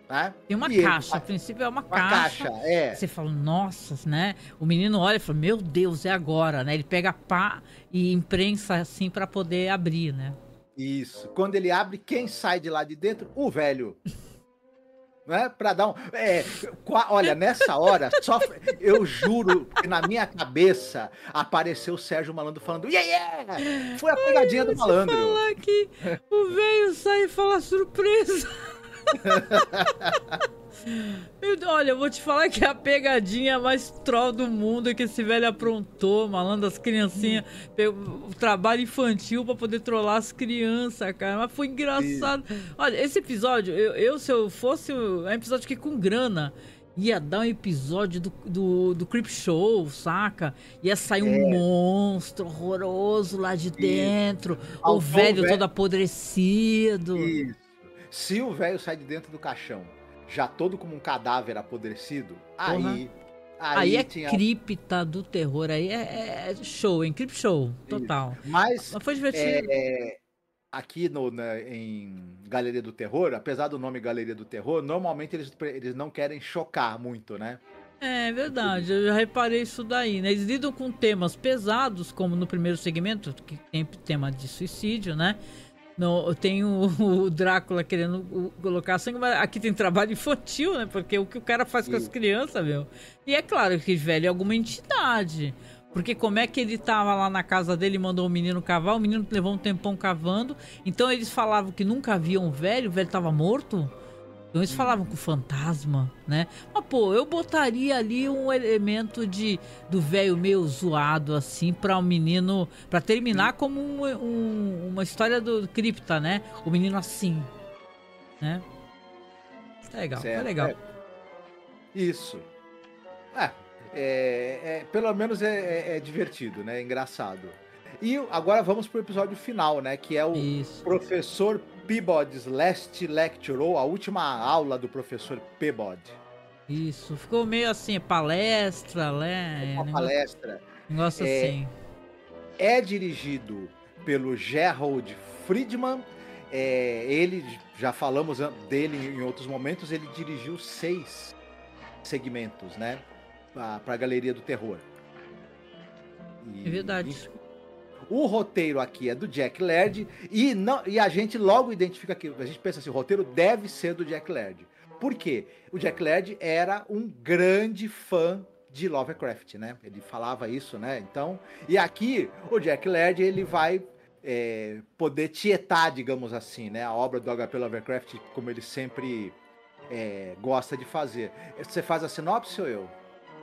Né? Tem uma caixa, a princípio é uma caixa. Você fala, nossa, né? O menino olha e fala, meu Deus, é agora, né? Ele pega a pá e imprensa assim para poder abrir, né? Isso. Quando ele abre, quem sai de lá de dentro? O velho. Né? Pra dar olha, nessa hora, eu juro que na minha cabeça apareceu o Sérgio Malandro falando, yeah! Foi a pegadinha do malandro. Falar que o velho sai e fala surpresa. Olha, eu vou te falar que a pegadinha mais troll do mundo que esse velho aprontou, malandro, as criancinhas, o trabalho infantil pra poder trollar as crianças, cara, mas foi engraçado. Olha, esse episódio, se eu fosse, é um episódio que com grana, ia dar um episódio do Creepshow, saca? Ia sair um monstro horroroso lá de dentro, o velho todo apodrecido. Isso. Se o velho sai de dentro do caixão, já todo como um cadáver apodrecido, Porra. aí é tinha... cripta do terror, aí é show, hein? Creepshow, total. Mas foi divertido. Aqui em Galeria do Terror, apesar do nome Galeria do Terror, normalmente eles não querem chocar muito, né? É verdade, eu já reparei isso daí, né? Eles lidam com temas pesados, como no primeiro segmento, que tem tema de suicídio, né? No, tem o Drácula querendo colocar sangue, mas aqui tem trabalho infantil, né? Porque o que o cara faz com as crianças, meu. E é claro que, velho, é alguma entidade. Porque como é que ele tava lá na casa dele e mandou o menino cavar, o menino levou um tempão cavando. Então eles falavam que nunca viam o velho tava morto. Então eles falavam com o fantasma, né? Mas, pô, eu botaria ali um elemento do velho meio zoado, assim, pra um menino... Pra terminar como uma história do cripta, né? O menino assim, né? É legal, Certo, é legal. Isso. Pelo menos é divertido, né? É engraçado. E agora vamos pro episódio final, né? Que é o Professor Peabody's Last Lecture, ou a última aula do Professor Peabody. Isso, ficou meio assim, palestra, né? Uma palestra. Negócio assim. É dirigido pelo Gerald Friedman. Ele, já falamos dele em outros momentos, ele dirigiu 6 segmentos, né? Para a Galeria do Terror. É verdade. O roteiro aqui é do Jack Laird e a gente logo identifica que a gente pensa assim, o roteiro deve ser do Jack Laird. Por quê? O Jack Laird era um grande fã de Lovecraft, né? Ele falava isso, né? Então, e aqui o Jack Laird ele vai poder tietar, digamos assim, né? A obra do H.P. Lovecraft como ele sempre gosta de fazer. Você faz a sinopse ou eu?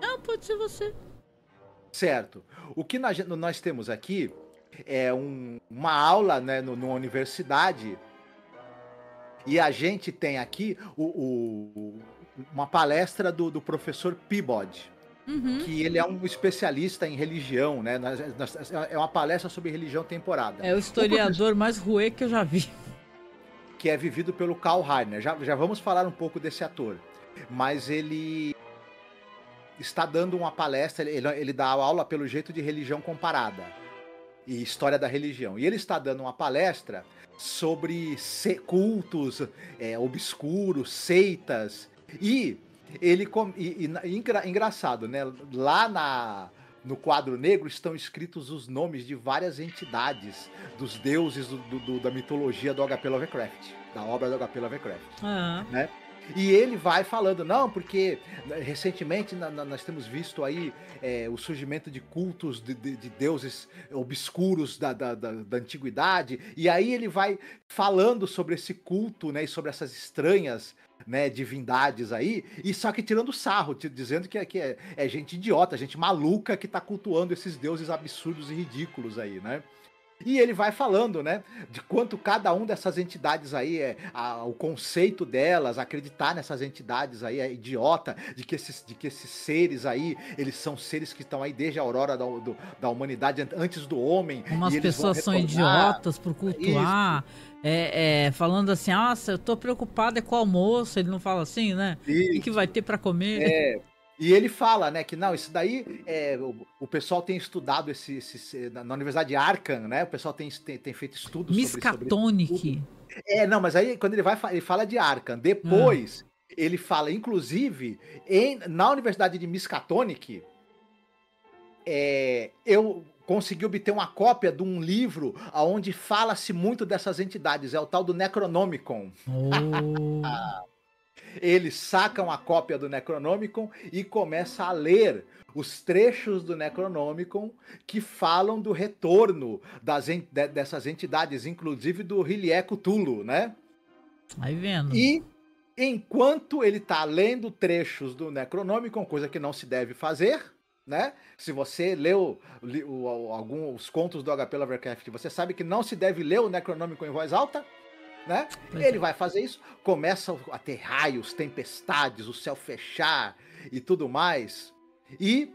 Não, pode ser você. Certo. O que nós temos aqui é uma aula, né, numa universidade, e a gente tem aqui uma palestra do professor Peabody, que ele é um especialista em religião, né? É uma palestra sobre religião temporada. É o historiador mais ruê que eu já vi. Que é vivido pelo Karl Reiner. Já vamos falar um pouco desse ator. Mas ele está dando uma palestra, ele dá aula pelo jeito de religião comparada e história da religião. E ele está dando uma palestra sobre cultos obscuros, seitas. E ele engraçado, né? Lá no quadro negro estão escritos os nomes de várias entidades dos deuses da mitologia do H.P. Lovecraft, da obra do H.P. Lovecraft, né? E ele vai falando, não, porque recentemente nós temos visto aí o surgimento de cultos de deuses obscuros da antiguidade, e aí ele vai falando sobre esse culto, né, e sobre essas estranhas, né, divindades aí, e só que tirando sarro, dizendo que é gente idiota, gente maluca que tá cultuando esses deuses absurdos e ridículos aí, né? E ele vai falando, né, de quanto cada um dessas entidades aí, o conceito delas, acreditar nessas entidades aí é idiota, de que esses seres aí, eles são seres que estão aí desde a aurora da humanidade, antes do homem. Umas pessoas são idiotas por cultuar, falando assim, nossa, eu tô preocupado com o almoço, ele não fala assim, né? O que vai ter pra comer? E ele fala, né, que não, isso daí o pessoal tem estudado na Universidade de Arkham, né? O pessoal tem feito estudos Miskatonic. Não, mas aí quando ele fala de Arkham, depois ele fala, inclusive, na Universidade de Miskatonic, eu consegui obter uma cópia de um livro onde fala-se muito dessas entidades, é o tal do Necronomicon. Eles sacam a cópia do Necronomicon e começam a ler os trechos do Necronomicon que falam do retorno dessas entidades, inclusive do Hyliae Cthulhu, né? Aí vendo. E enquanto ele tá lendo trechos do Necronomicon, coisa que não se deve fazer, né? Se você leu alguns contos do H.P. Lovecraft, você sabe que não se deve ler o Necronomicon em voz alta. né? Ele vai fazer isso, começa a ter raios, tempestades, o céu fechar e tudo mais, e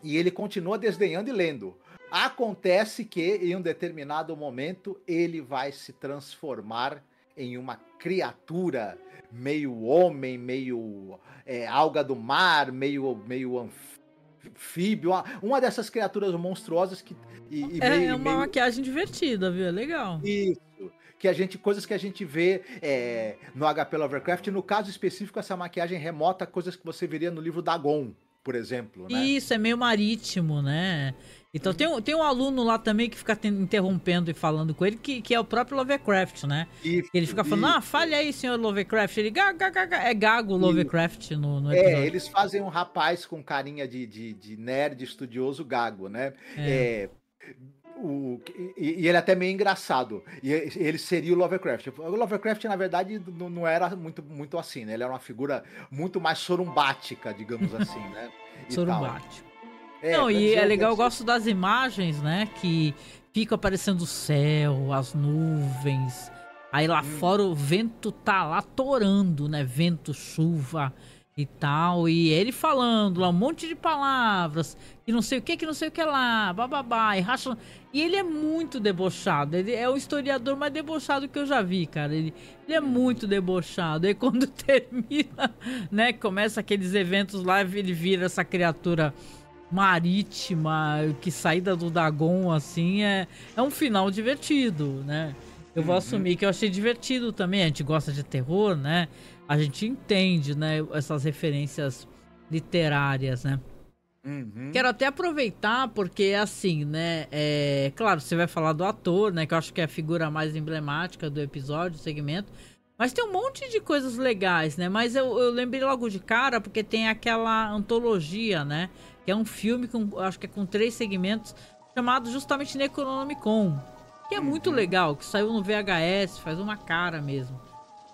ele continua desdenhando e lendo. Acontece que, em um determinado momento, ele vai se transformar em uma criatura meio homem, meio alga do mar, meio anfíbio, uma dessas criaturas monstruosas que é uma maquiagem divertida, viu? É legal. Isso. Coisas que a gente vê no HP Lovecraft. No caso específico, essa maquiagem remota a coisas que você veria no livro Dagon, por exemplo, né? Isso, é meio marítimo, né? Então tem um aluno lá também que fica interrompendo e falando com ele, que é o próprio Lovecraft, né? Isso, ele fica falando, fale aí, senhor Lovecraft. Ele é gago Lovecraft no episódio. Eles fazem um rapaz com carinha de nerd estudioso gago, né? E ele é até meio engraçado. E ele seria o Lovecraft. O Lovecraft, na verdade, não era muito assim, né? Ele era uma figura muito mais sorumbática, digamos assim, né? Sorumbático. Não, e é legal, eu gosto das imagens, né? Que fica aparecendo o céu, as nuvens. Aí lá fora o vento tá lá torando, né? Vento, chuva e tal. E ele falando lá um monte de palavras. Que não sei o que lá. Bababá. E ele é muito debochado. Ele é o historiador mais debochado que eu já vi, cara. Ele é muito debochado. E quando termina, né? Começa aqueles eventos lá, ele vira essa criatura marítima, que saída do Dagon, assim, é um final divertido, né? Eu vou assumir que eu achei divertido também. A gente gosta de terror, né? A gente entende, né, essas referências literárias, né? Quero até aproveitar, porque assim, né? Claro, você vai falar do ator, né? Que eu acho que é a figura mais emblemática do episódio, do segmento. Mas tem um monte de coisas legais, né? Mas eu lembrei logo de cara, porque tem aquela antologia, né? Que é um filme, acho que é com 3 segmentos, chamado justamente Necronomicon. Que é muito legal, que saiu no VHS, faz uma cara mesmo.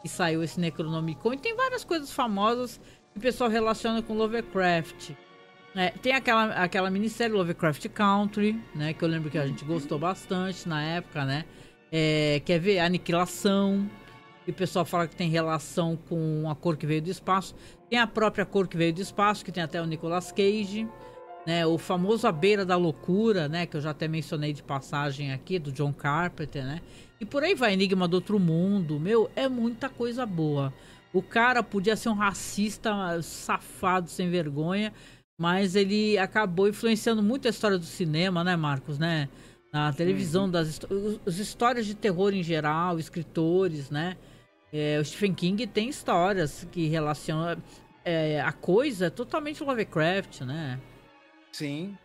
E saiu esse Necronomicon. E tem várias coisas famosas que o pessoal relaciona com Lovecraft. Tem aquela minissérie Lovecraft Country, né? Que eu lembro que a gente gostou bastante na época, né? Quer ver? Aniquilação. E o pessoal fala que tem relação com A Cor que Veio do Espaço. Tem a própria Cor que Veio do Espaço, que tem até o Nicolas Cage, né? O famoso A Beira da Loucura, né? Que eu já até mencionei de passagem aqui, do John Carpenter, né? E por aí vai, Enigma do Outro Mundo. Meu, é muita coisa boa. O cara podia ser um racista safado, sem vergonha, mas ele acabou influenciando muito a história do cinema, né, Marcos, né? Na televisão, as histórias de terror em geral, escritores, né? O Stephen King tem histórias que relacionam a coisa totalmente Lovecraft, né? Sim,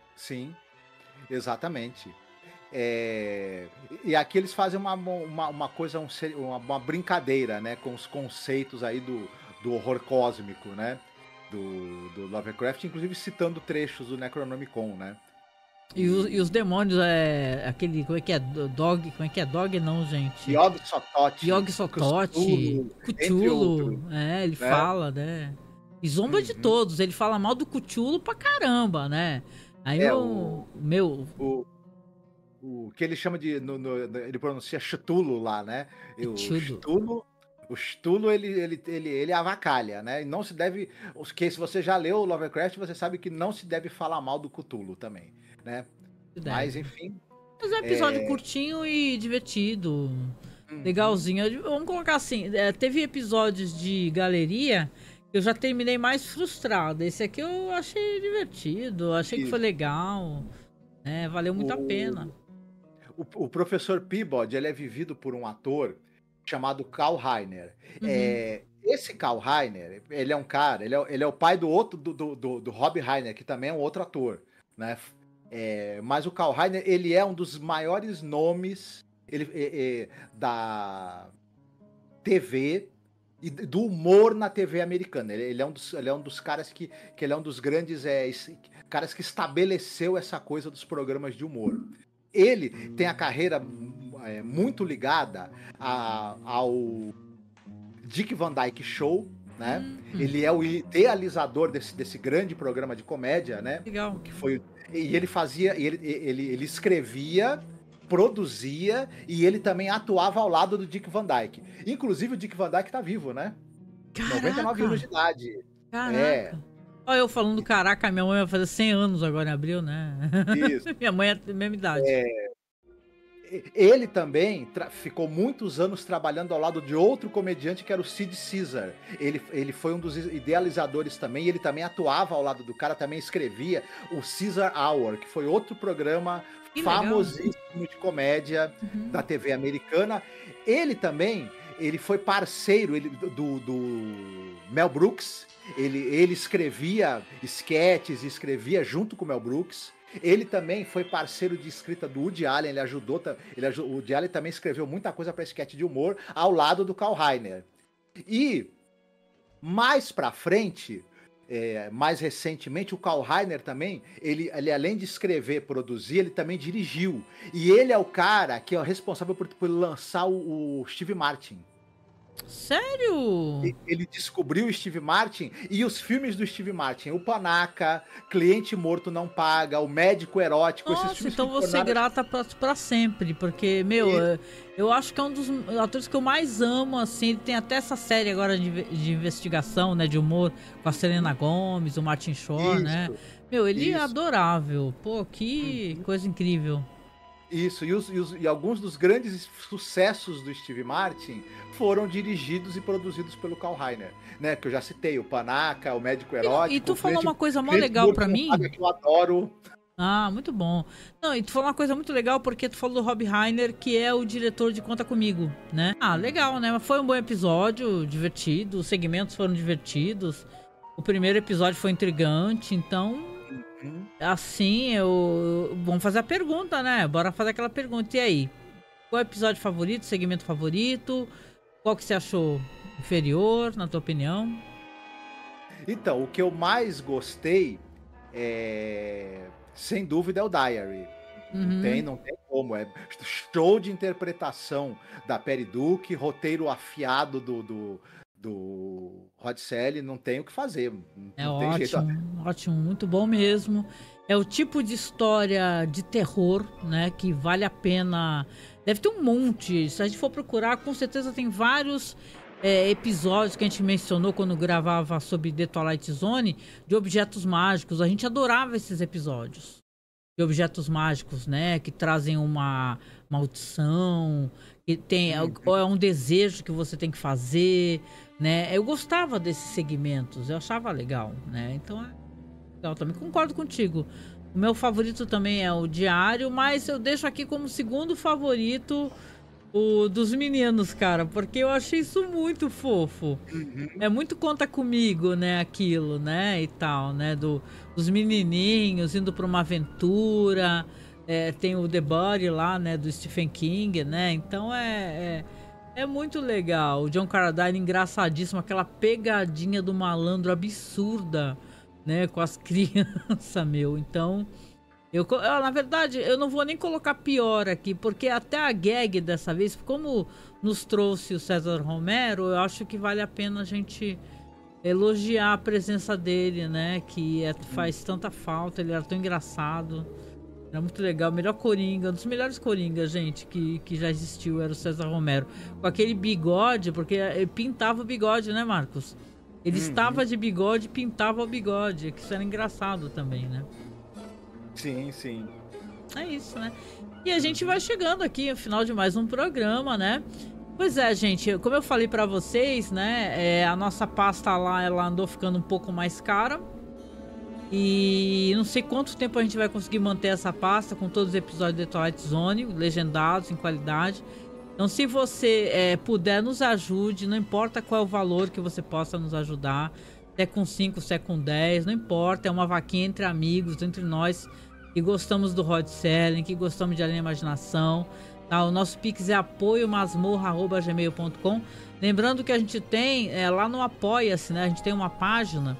exatamente. E aqui eles fazem uma coisa, uma brincadeira, né? Com os conceitos aí do horror cósmico, né? Do Lovecraft, inclusive citando trechos do Necronomicon, né? E os demônios, aquele, como é que é? Dog, como é que é? Dog não, gente. Yog-Sothoth, Cthulhu, ele fala, né? E zomba de todos, ele fala mal do Cthulhu pra caramba, né? Aí o que ele chama de, ele pronuncia Cthulhu lá, né? O Cthulhu, ele avacalha, né? E não se deve, se você já leu o Lovecraft, você sabe que não se deve falar mal do Cthulhu também, né? Mas enfim. Mas é um episódio curtinho e divertido, legalzinho. Vamos colocar assim, teve episódios de galeria que eu já terminei mais frustrado. Esse aqui eu achei divertido, achei que foi legal, né? Valeu muito a pena. O professor Peabody, ele é vivido por um ator chamado Karl Reiner. Esse Karl Reiner, ele é um cara, ele é o pai do outro, do Rob Reiner, que também é um outro ator, né? Mas o Karl Reiner, ele é um dos maiores nomes da TV e do humor na TV americana. Ele é um dos caras que ele é um dos grandes caras que estabeleceu essa coisa dos programas de humor. Ele tem a carreira muito ligada ao Dick Van Dyke Show, né? Ele é o idealizador desse grande programa de comédia, né? Legal. Que foi, e ele fazia, ele escrevia produzia e ele também atuava ao lado do Dick Van Dyke. Inclusive o Dick Van Dyke tá vivo, né? Caraca. 99 anos de idade. Caraca. Olha eu falando caraca, minha mãe vai fazer 100 anos agora em abril, né? Isso. Minha mãe é da mesma idade. Ele também ficou muitos anos trabalhando ao lado de outro comediante que era o Sid Caesar. Ele foi um dos idealizadores também, e ele também atuava ao lado do cara, também escrevia o Caesar Hour, que foi outro programa famosíssimo de comédia da TV americana. Ele também, ele foi parceiro do Mel Brooks, ele escrevia sketches, escrevia junto com o Mel Brooks. Ele também foi parceiro de escrita do Woody Allen, o Woody Allen também escreveu muita coisa para sketch de humor ao lado do Karl Reiner. E mais pra frente, mais recentemente, o Karl Reiner também, ele além de escrever, produzir, ele também dirigiu. E ele é o cara que é responsável por lançar o Steve Martin. Sério? Ele descobriu o Steve Martin e os filmes do Steve Martin, o Panaca, Cliente Morto Não Paga, o Médico Erótico. Nossa, esses filmes então você é grata pra sempre, porque, eu acho que é um dos atores que eu mais amo, assim. Ele tem até essa série agora de investigação, né, de humor, com a Selena Gomez, o Martin Short, né? Ele é adorável. Pô, que coisa incrível. Isso, e alguns dos grandes sucessos do Steve Martin foram dirigidos e produzidos pelo Karl Reiner, né? Que eu já citei, o Panaca, o Médico Erótico. E tu falou uma coisa mó legal pra mim. Que eu adoro. Ah, muito bom. Não, e tu falou uma coisa muito legal, porque tu falou do Rob Reiner, que é o diretor de Conta Comigo, né? Ah, legal, né? Mas foi um bom episódio, divertido, os segmentos foram divertidos, o primeiro episódio foi intrigante, então... Assim, vamos fazer a pergunta, né? Bora fazer aquela pergunta. E aí? Qual é o episódio favorito, segmento favorito? Qual que você achou inferior, na tua opinião? Então, o que eu mais gostei sem dúvida, é o Diary. Não tem como. É show de interpretação da Peri Duque, roteiro afiado do Rod Selly, não tem o que fazer. Não tem ótimo, jeito. Ótimo, muito bom mesmo. É o tipo de história de terror, né, que vale a pena. Deve ter um monte. Se a gente for procurar, com certeza tem vários episódios que a gente mencionou quando gravava sobre The Twilight Zone, de objetos mágicos. A gente adorava esses episódios de objetos mágicos, né, que trazem uma maldição, que tem é um desejo que você tem que fazer, né? Eu gostava desses segmentos, eu achava legal, né? Então é legal também. Concordo contigo. O meu favorito também é o Diário, mas eu deixo aqui como segundo favorito o dos meninos, cara, porque eu achei isso muito fofo. É muito Conta Comigo, né, aquilo, né, e tal, né, dos menininhos indo pra uma aventura. Tem o The Body lá, né, do Stephen King, né, então é muito legal. O John Carradine engraçadíssimo, aquela pegadinha do malandro absurda, né, com as crianças, meu. Então, na verdade, eu não vou nem colocar pior aqui, porque até a gag dessa vez, como nos trouxe o César Romero, eu acho que vale a pena a gente elogiar a presença dele, né, que faz tanta falta. Ele era tão engraçado, era muito legal, melhor Coringa, um dos melhores Coringas, gente, que já existiu, era o César Romero, com aquele bigode, porque ele pintava o bigode, né, Marcos? Ele estava de bigode e pintava o bigode, que isso era engraçado também, né? Sim, sim. É isso, né? E a gente vai chegando aqui no final de mais um programa, né? Pois é, gente, como eu falei pra vocês, né, a nossa pasta lá, ela andou ficando um pouco mais cara. E não sei quanto tempo a gente vai conseguir manter essa pasta com todos os episódios de Twilight Zone, legendados, em qualidade. Então, se você puder, nos ajude, não importa qual é o valor que você possa nos ajudar, se é com 5, se é com 10, não importa, é uma vaquinha entre amigos, entre nós que gostamos do Rod Selling, que gostamos de Além da Imaginação, tá? O nosso Pix é apoiomasmorra@gmail.com. Lembrando que a gente tem lá no Apoia-se, né? A gente tem uma página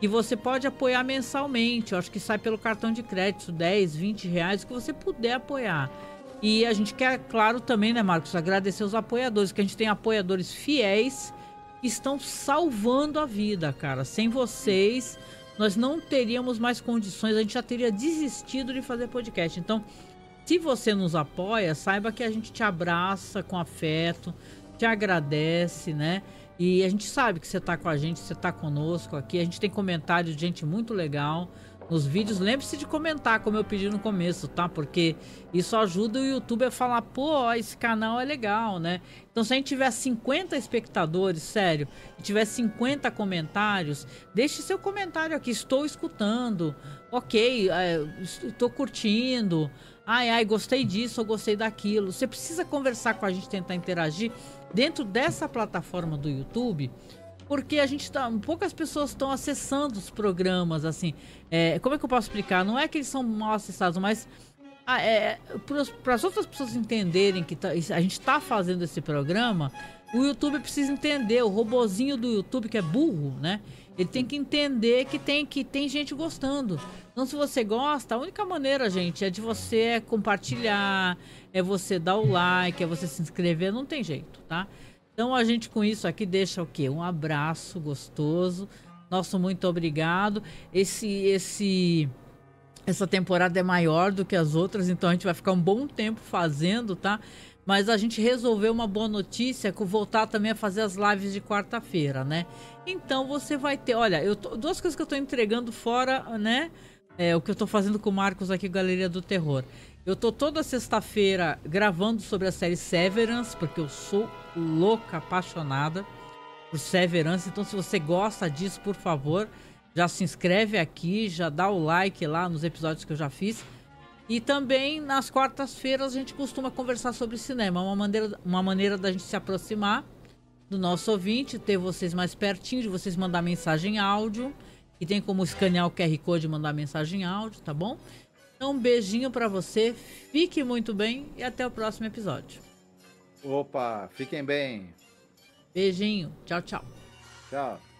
e você pode apoiar mensalmente. Eu acho que sai pelo cartão de crédito, 10, 20 reais, que você puder apoiar. E a gente quer, claro, também, né, Marcos, agradecer os apoiadores, que a gente tem apoiadores fiéis que estão salvando a vida, cara. Sem vocês, nós não teríamos mais condições, a gente já teria desistido de fazer podcast. Então, Se você nos apoia, saiba que a gente te abraça com afeto, te agradece, né? E a gente sabe que você tá com a gente, você tá conosco aqui. A gente tem comentários de gente muito legal nos vídeos. Lembre-se de comentar, como eu pedi no começo, tá? Porque isso ajuda o YouTube a falar, pô, esse canal é legal, né? Então, se a gente tiver 50 espectadores, sério, e tiver 50 comentários, deixe seu comentário aqui. Estou escutando, ok, estou curtindo. Ai, gostei disso ou gostei daquilo. Você precisa conversar com a gente, tentar interagir dentro dessa plataforma do YouTube, porque a gente poucas pessoas estão acessando os programas, assim. Como é que eu posso explicar? Não é que eles são mal acessados, mas para as outras pessoas entenderem que a gente está fazendo esse programa, o YouTube precisa entender, o robozinho do YouTube, que é burro, né? Ele tem que entender que tem gente gostando. Então, se você gosta, a única maneira, gente, é de você compartilhar, é você dar o like, é você se inscrever, não tem jeito, tá? Então, a gente com isso aqui deixa o quê? Um abraço gostoso. Nosso muito obrigado. Essa temporada é maior do que as outras, então a gente vai ficar um bom tempo fazendo, tá? Mas a gente resolveu uma boa notícia, que voltar também a fazer as lives de quarta-feira, né? Então você vai ter, olha, duas coisas que eu tô entregando fora, né? O que eu tô fazendo com o Marcos aqui, Galeria do Terror. Eu tô toda sexta-feira gravando sobre a série Severance, porque eu sou louca, apaixonada por Severance. Então, se você gosta disso, por favor, já se inscreve aqui, já dá o like lá nos episódios que eu já fiz. E também nas quartas-feiras a gente costuma conversar sobre cinema, uma maneira da gente se aproximar do nosso ouvinte, ter vocês mais pertinho, de vocês mandar mensagem áudio, e tem como escanear o QR Code e mandar mensagem áudio, tá bom? Então um beijinho pra você, fique muito bem e até o próximo episódio. Opa, fiquem bem. Beijinho, tchau, tchau. Tchau.